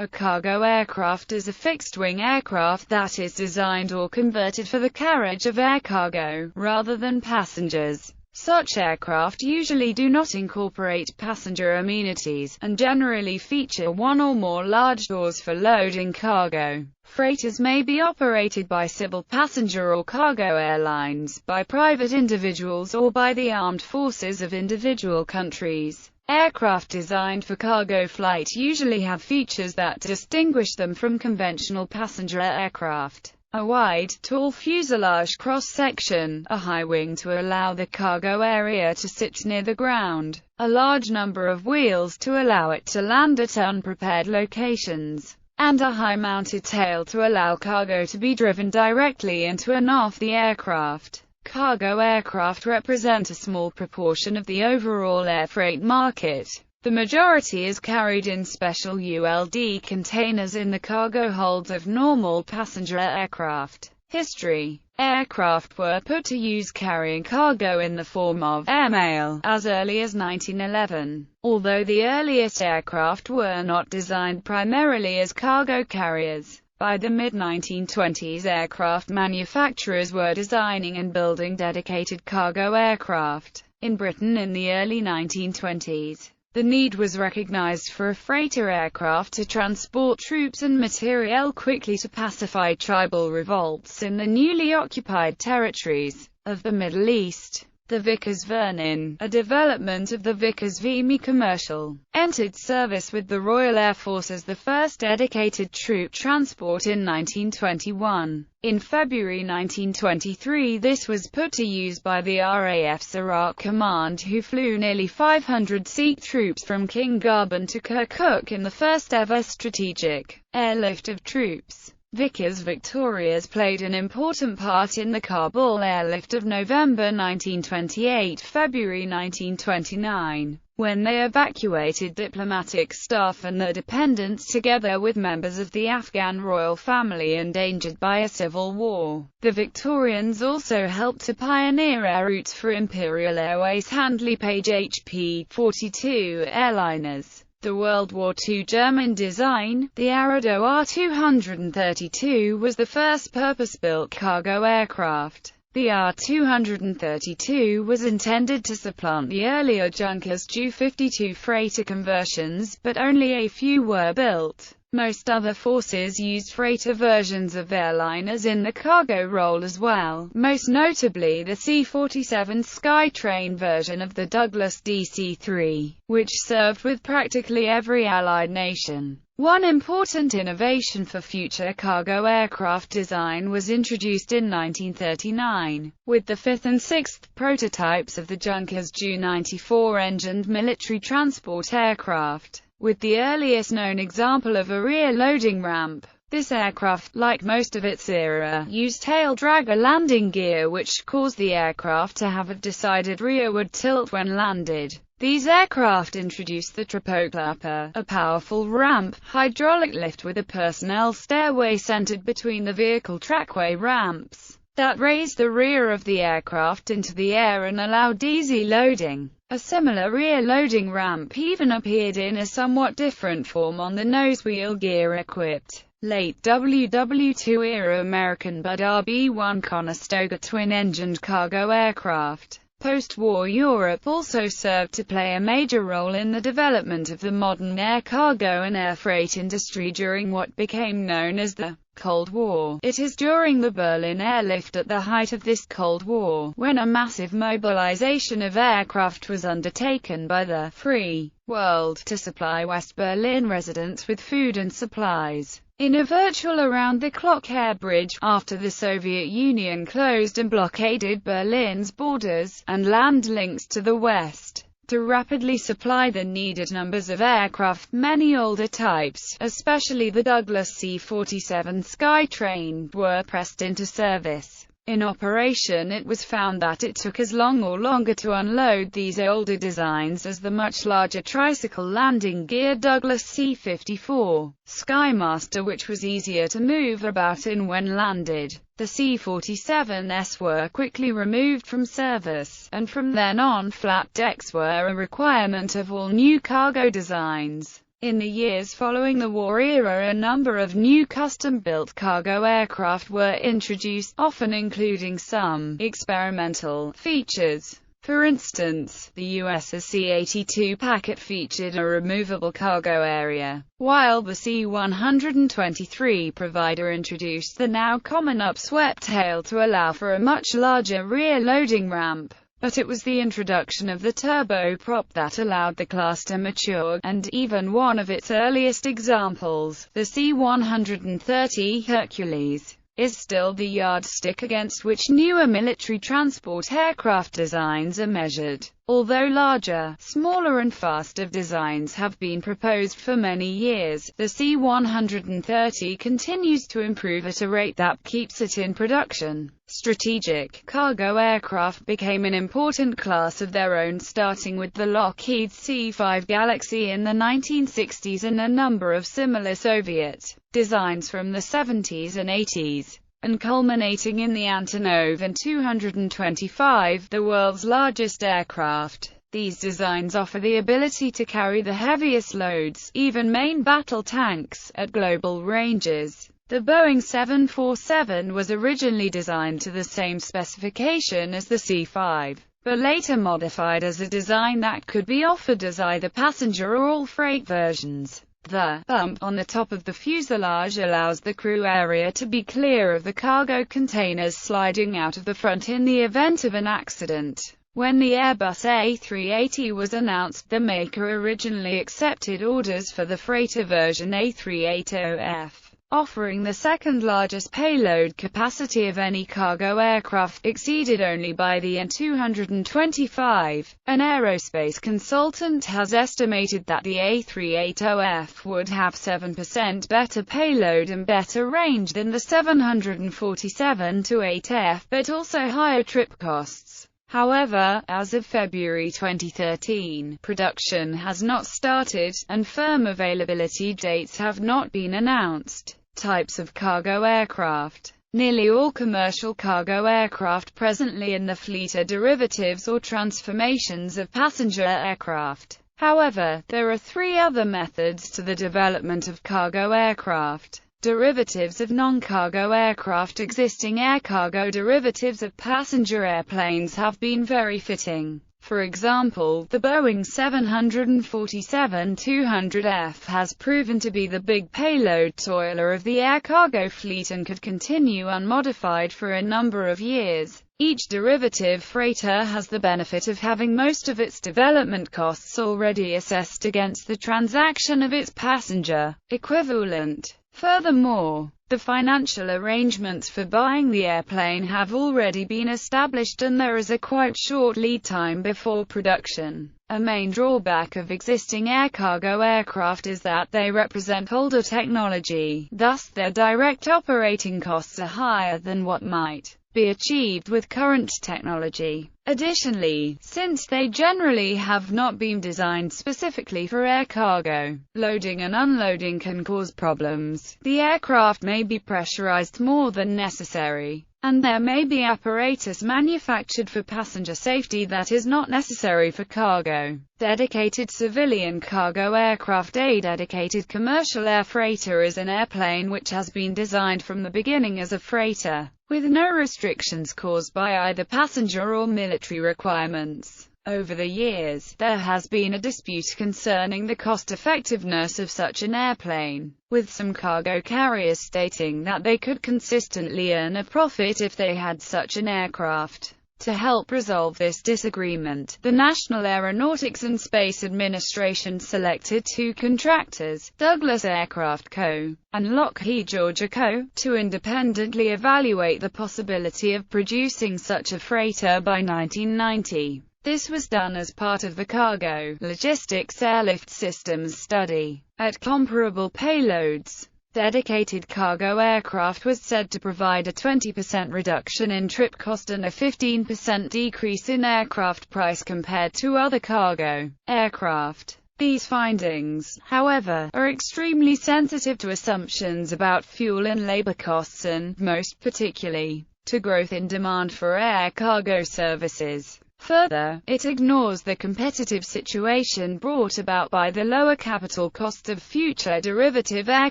A cargo aircraft is a fixed-wing aircraft that is designed or converted for the carriage of air cargo, rather than passengers. Such aircraft usually do not incorporate passenger amenities, and generally feature one or more large doors for loading cargo. Freighters may be operated by civil passenger or cargo airlines, by private individuals or by the armed forces of individual countries. Aircraft designed for cargo flight usually have features that distinguish them from conventional passenger aircraft. A wide, tall fuselage cross-section, a high wing to allow the cargo area to sit near the ground, a large number of wheels to allow it to land at unprepared locations, and a high-mounted tail to allow cargo to be driven directly into and off the aircraft. Cargo aircraft represent a small proportion of the overall air freight market. The majority is carried in special ULD containers in the cargo holds of normal passenger aircraft. History. Aircraft were put to use carrying cargo in the form of airmail as early as 1911. Although the earliest aircraft were not designed primarily as cargo carriers, by the mid-1920s aircraft manufacturers were designing and building dedicated cargo aircraft. In Britain in the early 1920s, the need was recognized for a freighter aircraft to transport troops and materiel quickly to pacify tribal revolts in the newly occupied territories of the Middle East. The Vickers-Vernon, a development of the Vickers-Vimy commercial, entered service with the Royal Air Force as the first dedicated troop transport in 1921. In February 1923 this was put to use by the RAF's Iraq Command, who flew nearly 500 Sikh troops from King Garban to Kirkuk in the first ever strategic airlift of troops. Vickers Victorias played an important part in the Kabul airlift of November 1928–February 1929, when they evacuated diplomatic staff and their dependents together with members of the Afghan royal family endangered by a civil war. The Victorians also helped to pioneer air routes for Imperial Airways Handley Page HP-42 airliners. The World War II German design, the Arado R-232 was the first purpose-built cargo aircraft. The R-232 was intended to supplant the earlier Junkers Ju-52 freighter conversions, but only a few were built. Most other forces used freighter versions of airliners in the cargo role as well, most notably the C-47 Skytrain version of the Douglas DC-3, which served with practically every Allied nation. One important innovation for future cargo aircraft design was introduced in 1939, with the fifth and sixth prototypes of the Junkers Ju-94-engined military transport aircraft, with the earliest known example of a rear loading ramp. This aircraft, like most of its era, used tail dragger landing gear which caused the aircraft to have a decided rearward tilt when landed. These aircraft introduced the Tropoclapper, a powerful ramp, hydraulic lift with a personnel stairway centered between the vehicle trackway ramps, that raised the rear of the aircraft into the air and allowed easy loading. A similar rear loading ramp even appeared in a somewhat different form on the nosewheel gear-equipped, late WW2 era American Bud RB-1 Conestoga twin-engined cargo aircraft. Post-war Europe also served to play a major role in the development of the modern air cargo and air freight industry during what became known as the Cold War. It is during the Berlin airlift at the height of this Cold War, when a massive mobilization of aircraft was undertaken by the Free World to supply West Berlin residents with food and supplies. In a virtual around-the-clock air bridge, after the Soviet Union closed and blockaded Berlin's borders, and land links to the west, to rapidly supply the needed numbers of aircraft, many older types, especially the Douglas C-47 Skytrain, were pressed into service. In operation it was found that it took as long or longer to unload these older designs as the much larger tricycle landing gear Douglas C-54 Skymaster, which was easier to move about in when landed. The C-47s were quickly removed from service, and from then on flat decks were a requirement of all new cargo designs. In the years following the war era, a number of new custom-built cargo aircraft were introduced, often including some experimental features. For instance, the US's C-82 Packet featured a removable cargo area, while the C-123 Provider introduced the now common upswept tail to allow for a much larger rear loading ramp. But it was the introduction of the turboprop that allowed the class to mature, and even one of its earliest examples, the C-130 Hercules, is still the yardstick against which newer military transport aircraft designs are measured. Although larger, smaller and faster designs have been proposed for many years, the C-130 continues to improve at a rate that keeps it in production. Strategic cargo aircraft became an important class of their own, starting with the Lockheed C-5 Galaxy in the 1960s and a number of similar Soviet designs from the 70s and 80s. And culminating in the Antonov An-225, the world's largest aircraft. These designs offer the ability to carry the heaviest loads, even main battle tanks, at global ranges. The Boeing 747 was originally designed to the same specification as the C-5, but later modified as a design that could be offered as either passenger or all freight versions. The bump on the top of the fuselage allows the crew area to be clear of the cargo containers sliding out of the front in the event of an accident. When the Airbus A380 was announced, the maker originally accepted orders for the freighter version A380F, offering the second largest payload capacity of any cargo aircraft, exceeded only by the An-225. An aerospace consultant has estimated that the A380F would have 7% better payload and better range than the 747-8F, but also higher trip costs. However, as of February 2013, production has not started, and firm availability dates have not been announced. Types of cargo aircraft. Nearly all commercial cargo aircraft presently in the fleet are derivatives or transformations of passenger aircraft. However, there are three other methods to the development of cargo aircraft. Derivatives of non-cargo aircraft. Existing air cargo derivatives of passenger airplanes have been very fitting. For example, the Boeing 747-200F has proven to be the big payload toiler of the air cargo fleet and could continue unmodified for a number of years. Each derivative freighter has the benefit of having most of its development costs already assessed against the transaction of its passenger equivalent. Furthermore, the financial arrangements for buying the airplane have already been established and there is a quite short lead time before production. A main drawback of existing air cargo aircraft is that they represent older technology, thus their direct operating costs are higher than what might be achieved with current technology. Additionally, since they generally have not been designed specifically for air cargo, loading and unloading can cause problems. The aircraft may be pressurized more than necessary, and there may be apparatus manufactured for passenger safety that is not necessary for cargo. Dedicated civilian cargo aircraft. A dedicated commercial air freighter is an airplane which has been designed from the beginning as a freighter, with no restrictions caused by either passenger or military requirements. Over the years, there has been a dispute concerning the cost-effectiveness of such an airplane, with some cargo carriers stating that they could consistently earn a profit if they had such an aircraft. To help resolve this disagreement, the National Aeronautics and Space Administration selected two contractors, Douglas Aircraft Co. and Lockheed Georgia Co., to independently evaluate the possibility of producing such a freighter by 1990. This was done as part of the Cargo Logistics Airlift Systems study. At comparable payloads, dedicated cargo aircraft was said to provide a 20% reduction in trip cost and a 15% decrease in aircraft price compared to other cargo aircraft. These findings, however, are extremely sensitive to assumptions about fuel and labor costs and, most particularly, to growth in demand for air cargo services. Further, it ignores the competitive situation brought about by the lower capital costs of future derivative air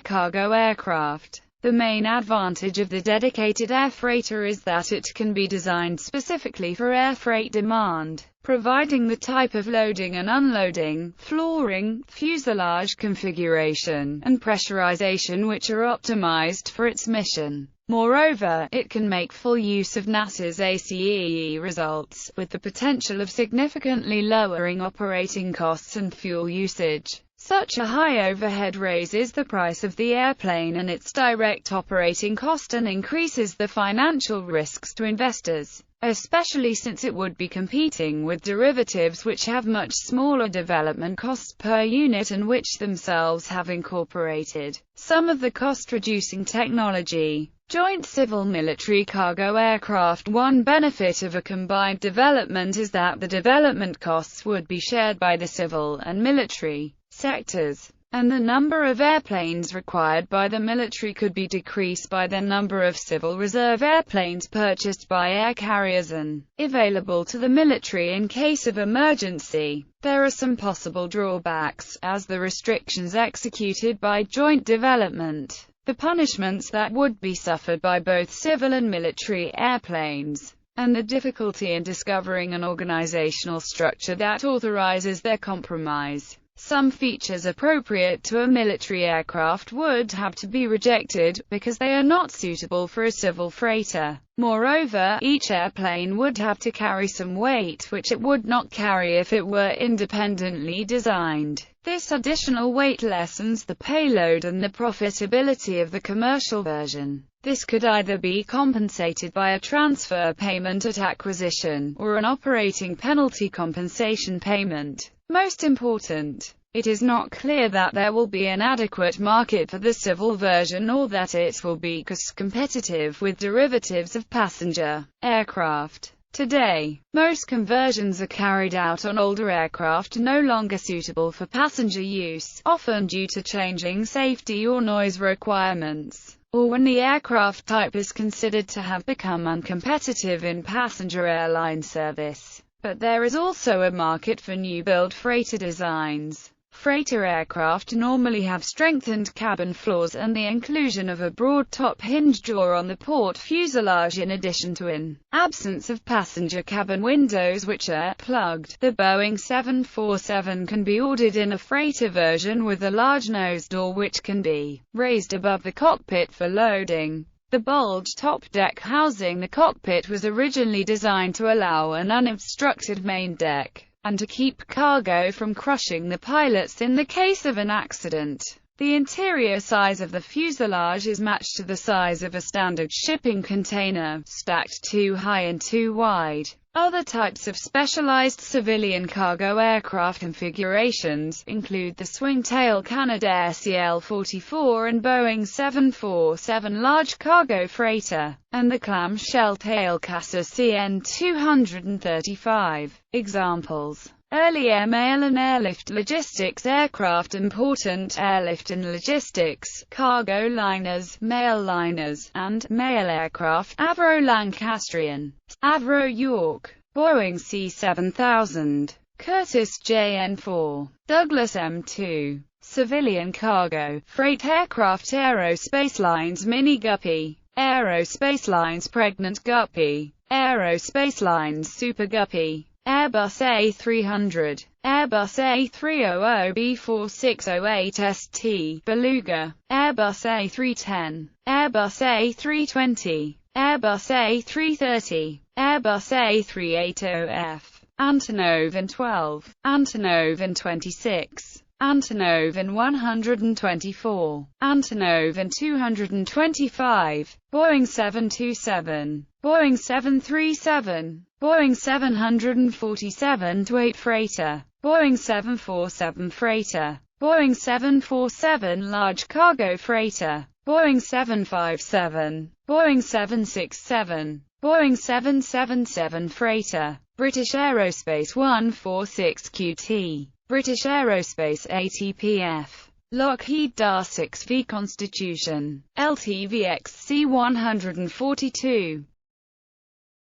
cargo aircraft. The main advantage of the dedicated air freighter is that it can be designed specifically for air freight demand, providing the type of loading and unloading, flooring, fuselage configuration, and pressurization which are optimized for its mission. Moreover, it can make full use of NASA's ACE results, with the potential of significantly lowering operating costs and fuel usage. Such a high overhead raises the price of the airplane and its direct operating cost and increases the financial risks to investors, especially since it would be competing with derivatives which have much smaller development costs per unit and which themselves have incorporated some of the cost-reducing technology. Joint civil-military cargo aircraft. One benefit of a combined development is that the development costs would be shared by the civil and military sectors, and the number of airplanes required by the military could be decreased by the number of civil reserve airplanes purchased by air carriers and available to the military in case of emergency. There are some possible drawbacks, as the restrictions executed by joint development, the punishments that would be suffered by both civil and military airplanes, and the difficulty in discovering an organizational structure that authorizes their compromise. Some features appropriate to a military aircraft would have to be rejected, because they are not suitable for a civil freighter. Moreover, each airplane would have to carry some weight which it would not carry if it were independently designed. This additional weight lessens the payload and the profitability of the commercial version. This could either be compensated by a transfer payment at acquisition, or an operating penalty compensation payment. Most important, it is not clear that there will be an adequate market for the civil version or that it will be cost-competitive with derivatives of passenger aircraft. Today, most conversions are carried out on older aircraft no longer suitable for passenger use, often due to changing safety or noise requirements, or when the aircraft type is considered to have become uncompetitive in passenger airline service. But there is also a market for new-build freighter designs. Freighter aircraft normally have strengthened cabin floors and the inclusion of a broad top hinge jaw on the port fuselage in addition to an absence of passenger cabin windows which are plugged. The Boeing 747 can be ordered in a freighter version with a large nose door which can be raised above the cockpit for loading. The bulge top deck housing the cockpit was originally designed to allow an unobstructed main deck, and to keep cargo from crushing the pilots in the case of an accident. The interior size of the fuselage is matched to the size of a standard shipping container, stacked too high and too wide. Other types of specialized civilian cargo aircraft configurations include the swing-tail Canadair CL-44 and Boeing 747 large cargo freighter, and the clamshell tail Casa CN-235. Examples: earlier mail and airlift logistics aircraft, important airlift and logistics, cargo liners, mail liners, and mail aircraft, Avro Lancastrian, Avro York, Boeing C-7000, Curtiss JN-4, Douglas M2, civilian cargo, freight aircraft, Aerospace Lines Mini Guppy, Aerospace Lines Pregnant Guppy, Aerospace Lines Super Guppy, Airbus A300, Airbus A300B4608ST, Beluga, Airbus A310, Airbus A320, Airbus A330, Airbus A380F, Antonov An-12, Antonov An-26, Antonov An-124, Antonov An-225, Boeing 727, Boeing 737, Boeing 747-8 freighter, Boeing 747 freighter, Boeing 747 large cargo freighter, Boeing 757, Boeing 767, Boeing 777 freighter, British Aerospace 146QT, British Aerospace ATPF, Lockheed Dar-6V Constitution, LTVXC 142,